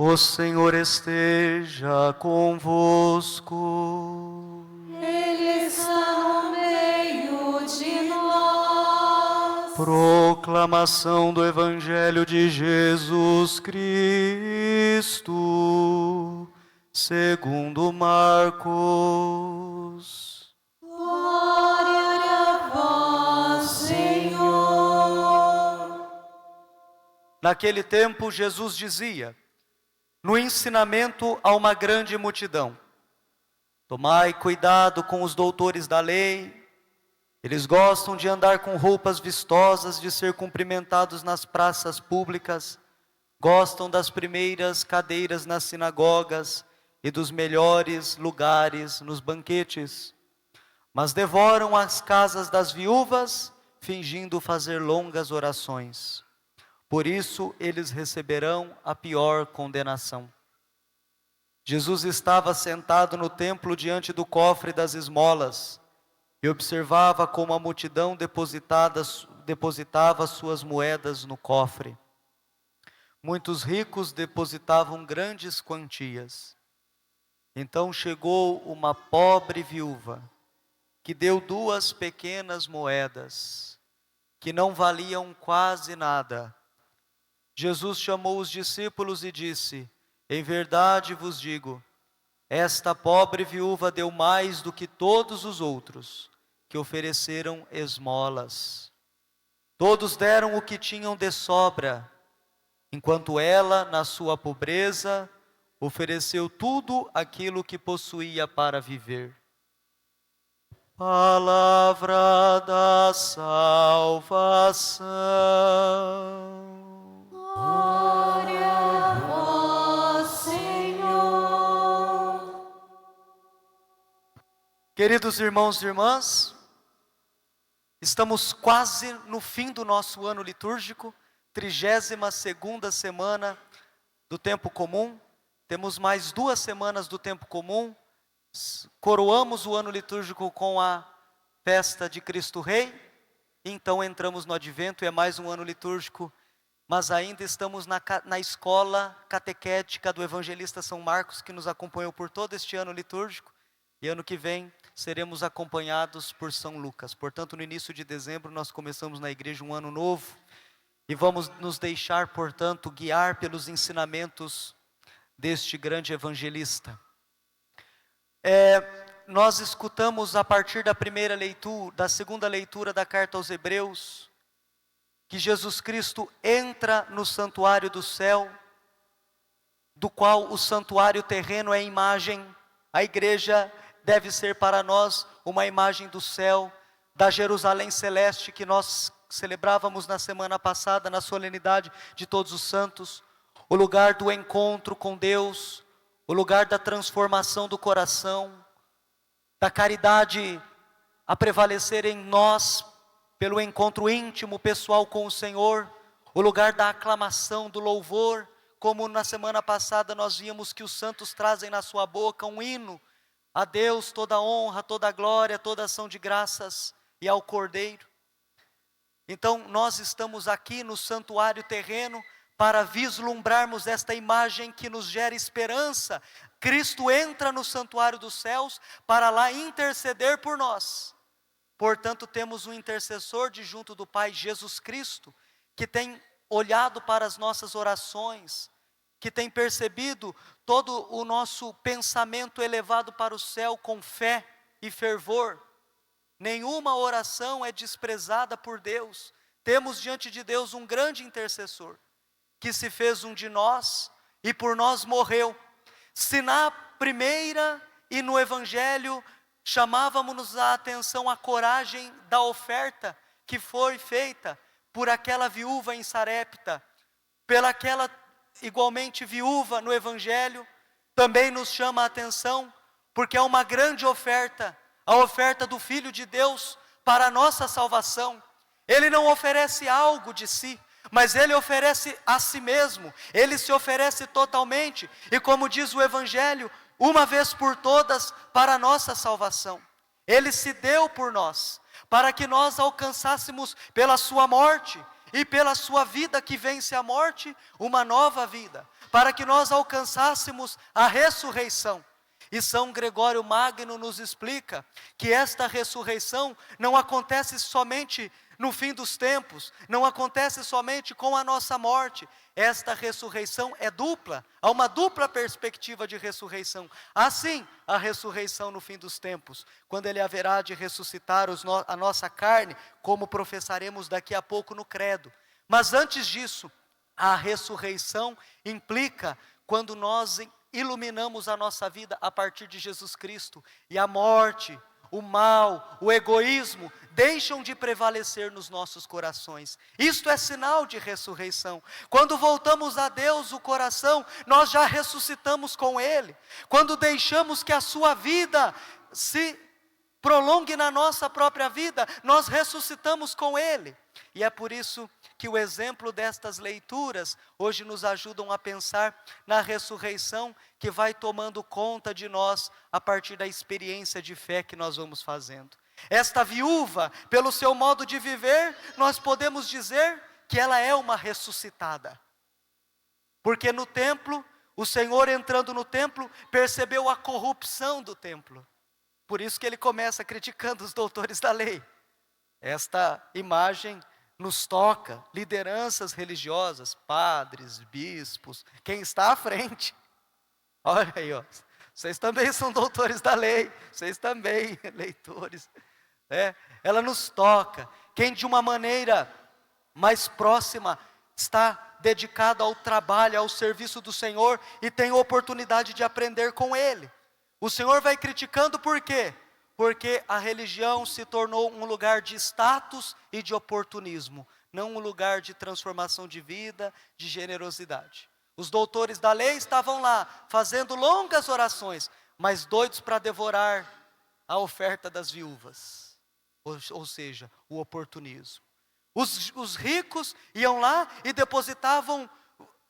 O Senhor esteja convosco. Ele está no meio de nós. Proclamação do Evangelho de Jesus Cristo, segundo Marcos. Glória a vós, Senhor. Naquele tempo, Jesus dizia, no ensinamento a uma grande multidão: tomai cuidado com os doutores da lei. Eles gostam de andar com roupas vistosas, de ser cumprimentados nas praças públicas, gostam das primeiras cadeiras nas sinagogas e dos melhores lugares nos banquetes, mas devoram as casas das viúvas, fingindo fazer longas orações. Por isso eles receberão a pior condenação. Jesus estava sentado no templo diante do cofre das esmolas e observava como a multidão depositava suas moedas no cofre. Muitos ricos depositavam grandes quantias. Então chegou uma pobre viúva que deu 2 pequenas moedas, que não valiam quase nada. Jesus chamou os discípulos e disse: em verdade vos digo, esta pobre viúva deu mais do que todos os outros que ofereceram esmolas. Todos deram o que tinham de sobra, enquanto ela, na sua pobreza, ofereceu tudo aquilo que possuía para viver. Palavra da salvação. Glória a vós, Senhor. Queridos irmãos e irmãs, estamos quase no fim do nosso ano litúrgico, 32ª semana do tempo comum. Temos mais 2 semanas do tempo comum. Coroamos o ano litúrgico com a festa de Cristo Rei. Então entramos no Advento e é mais um ano litúrgico. Mas ainda estamos na escola catequética do evangelista São Marcos, que nos acompanhou por todo este ano litúrgico. E ano que vem seremos acompanhados por São Lucas. Portanto, no início de dezembro nós começamos na igreja um ano novo. E vamos nos deixar, portanto, guiar pelos ensinamentos deste grande evangelista. Nós escutamos a partir da primeira leitura, da segunda leitura da carta aos Hebreus, que Jesus Cristo entra no santuário do céu, do qual o santuário terreno é a imagem. A igreja deve ser para nós uma imagem do céu, da Jerusalém celeste que nós celebrávamos na semana passada, na solenidade de todos os santos, o lugar do encontro com Deus, o lugar da transformação do coração, da caridade a prevalecer em nós, pelo encontro íntimo, pessoal com o Senhor, o lugar da aclamação, do louvor, como na semana passada nós vimos que os santos trazem na sua boca um hino a Deus, toda honra, toda glória, toda ação de graças, e ao Cordeiro. Então nós estamos aqui no santuário terreno para vislumbrarmos esta imagem que nos gera esperança. Cristo entra no santuário dos céus para lá interceder por nós. Portanto, temos um intercessor de junto do Pai, Jesus Cristo, que tem olhado para as nossas orações, que tem percebido todo o nosso pensamento elevado para o céu com fé e fervor. Nenhuma oração é desprezada por Deus. Temos diante de Deus um grande intercessor, que se fez um de nós e por nós morreu. Se na primeira e no Evangelho chamávamos a atenção à coragem da oferta que foi feita por aquela viúva em Sarepta, pelaquela igualmente viúva no Evangelho, também nos chama a atenção, porque é uma grande oferta, a oferta do Filho de Deus para a nossa salvação. Ele não oferece algo de si, mas Ele oferece a si mesmo, Ele se oferece totalmente, e como diz o Evangelho, uma vez por todas, para a nossa salvação. Ele se deu por nós, para que nós alcançássemos pela sua morte e pela sua vida que vence a morte, uma nova vida, para que nós alcançássemos a ressurreição. E São Gregório Magno nos explica que esta ressurreição não acontece somente no fim dos tempos, não acontece somente com a nossa morte. Esta ressurreição é dupla, há uma dupla perspectiva de ressurreição. Assim, a ressurreição no fim dos tempos, quando Ele haverá de ressuscitar a nossa carne, como professaremos daqui a pouco no credo. Mas antes disso, a ressurreição implica quando nós iluminamos a nossa vida a partir de Jesus Cristo, e a morte, o mal, o egoísmo deixam de prevalecer nos nossos corações. Isto é sinal de ressurreição. Quando voltamos a Deus o coração, nós já ressuscitamos com Ele. Quando deixamos que a sua vida se prolongue na nossa própria vida, nós ressuscitamos com Ele. E é por isso que o exemplo destas leituras hoje nos ajudam a pensar na ressurreição que vai tomando conta de nós a partir da experiência de fé que nós vamos fazendo. Esta viúva, pelo seu modo de viver, nós podemos dizer que ela é uma ressuscitada. Porque no templo, o Senhor entrando no templo, percebeu a corrupção do templo. Por isso que ele começa criticando os doutores da lei. Esta imagem nos toca, lideranças religiosas, padres, bispos, quem está à frente. Olha aí, ó, vocês também são doutores da lei, vocês também, leitores. Ela nos toca, quem de uma maneira mais próxima está dedicado ao trabalho, ao serviço do Senhor e tem oportunidade de aprender com Ele. O Senhor vai criticando por quê? Porque a religião se tornou um lugar de status e de oportunismo, não um lugar de transformação de vida, de generosidade. Os doutores da lei estavam lá, fazendo longas orações, mas doidos para devorar a oferta das viúvas, ou seja, o oportunismo. Os ricos iam lá e depositavam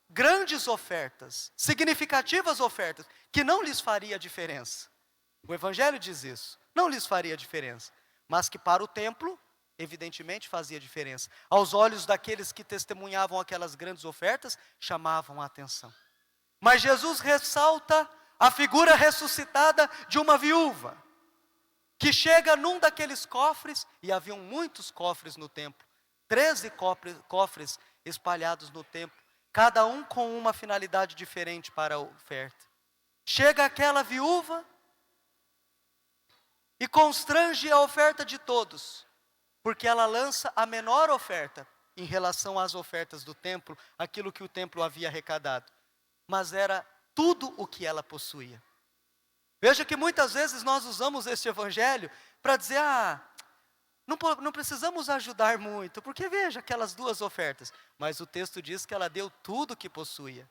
grandes ofertas, significativas ofertas, que não lhes faria diferença. O Evangelho diz isso. Não lhes faria diferença, mas que para o templo, evidentemente fazia diferença. Aos olhos daqueles que testemunhavam aquelas grandes ofertas, chamavam a atenção. Mas Jesus ressalta a figura ressuscitada de uma viúva, que chega num daqueles cofres, e haviam muitos cofres no templo, 13 cofres espalhados no templo, cada um com uma finalidade diferente para a oferta. Chega aquela viúva, e constrange a oferta de todos, porque ela lança a menor oferta em relação às ofertas do templo, aquilo que o templo havia arrecadado, mas era tudo o que ela possuía. Veja que muitas vezes nós usamos este evangelho para dizer, não precisamos ajudar muito, porque veja aquelas duas ofertas, mas o texto diz que ela deu tudo o que possuía.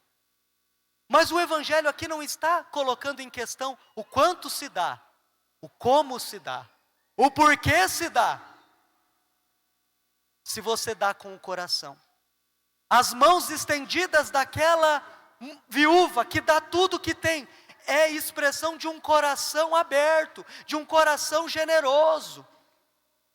Mas o evangelho aqui não está colocando em questão o quanto se dá, o como se dá, o porquê se dá. Se você dá com o coração. As mãos estendidas daquela viúva que dá tudo que tem, é expressão de um coração aberto, de um coração generoso,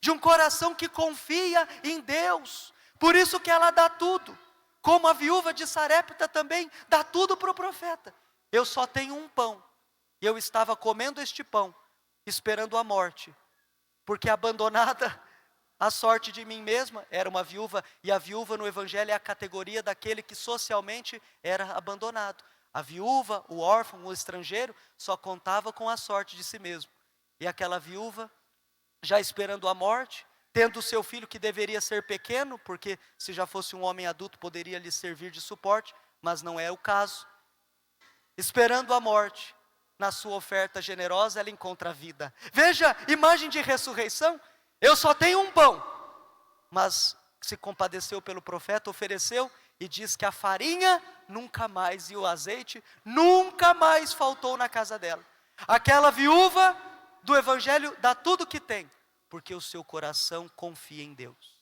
de um coração que confia em Deus. Por isso que ela dá tudo. Como a viúva de Sarepta também dá tudo para o profeta. Eu só tenho um pão, e eu estava comendo este pão, esperando a morte, porque abandonada à sorte de mim mesma, era uma viúva, e a viúva no evangelho é a categoria daquele que socialmente era abandonado. A viúva, o órfão, o estrangeiro, só contava com a sorte de si mesmo. E aquela viúva, já esperando a morte, tendo o seu filho que deveria ser pequeno, porque se já fosse um homem adulto poderia lhe servir de suporte, mas não é o caso. Esperando a morte, na sua oferta generosa, ela encontra a vida. Veja, imagem de ressurreição. Eu só tenho um pão, mas se compadeceu pelo profeta, ofereceu, e diz que a farinha nunca mais, e o azeite nunca mais faltou na casa dela. Aquela viúva do evangelho dá tudo que tem, porque o seu coração confia em Deus.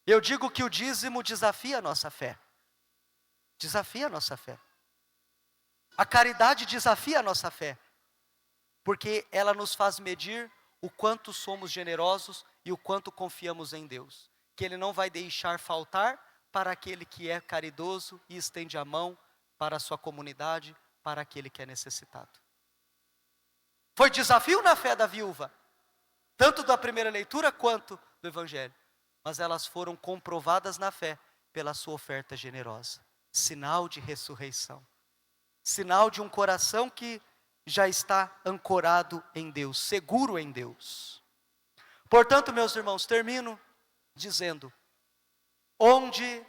Eu digo que o dízimo desafia a nossa fé. Desafia a nossa fé. A caridade desafia a nossa fé, porque ela nos faz medir o quanto somos generosos e o quanto confiamos em Deus. Que Ele não vai deixar faltar para aquele que é caridoso e estende a mão para a sua comunidade, para aquele que é necessitado. Foi desafio na fé da viúva, tanto da primeira leitura quanto do Evangelho. Mas elas foram comprovadas na fé pela sua oferta generosa. Sinal de ressurreição. Sinal de um coração que já está ancorado em Deus, seguro em Deus. Portanto, meus irmãos, termino dizendo: onde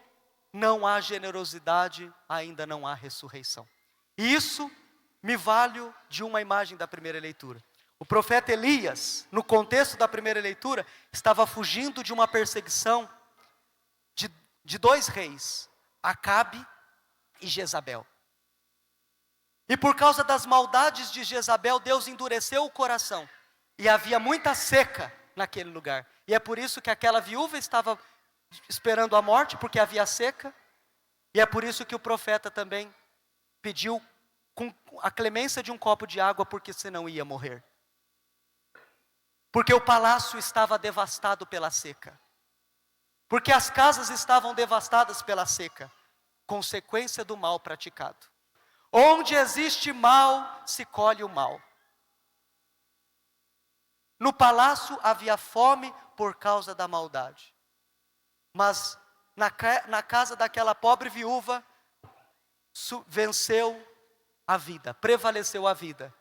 não há generosidade, ainda não há ressurreição. E isso me valho de uma imagem da primeira leitura. O profeta Elias, no contexto da primeira leitura, estava fugindo de uma perseguição de dois reis, Acabe e Jezabel. E por causa das maldades de Jezabel, Deus endureceu o coração. E havia muita seca naquele lugar. E é por isso que aquela viúva estava esperando a morte, porque havia seca. E é por isso que o profeta também pediu com a clemência de um copo de água, porque senão ia morrer. Porque o palácio estava devastado pela seca. Porque as casas estavam devastadas pela seca. Consequência do mal praticado. Onde existe mal, se colhe o mal. No palácio havia fome por causa da maldade. Mas na casa daquela pobre viúva, venceu a vida, prevaleceu a vida.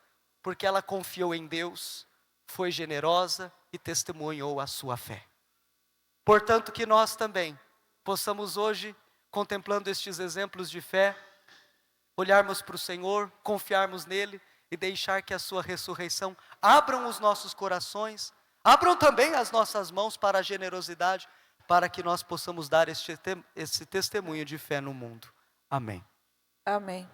Porque ela confiou em Deus, foi generosa e testemunhou a sua fé. Portanto, que nós também possamos hoje, contemplando estes exemplos de fé, olharmos para o Senhor, confiarmos nele e deixar que a sua ressurreição abram os nossos corações, abram também as nossas mãos para a generosidade, para que nós possamos dar esse testemunho de fé no mundo. Amém. Amém.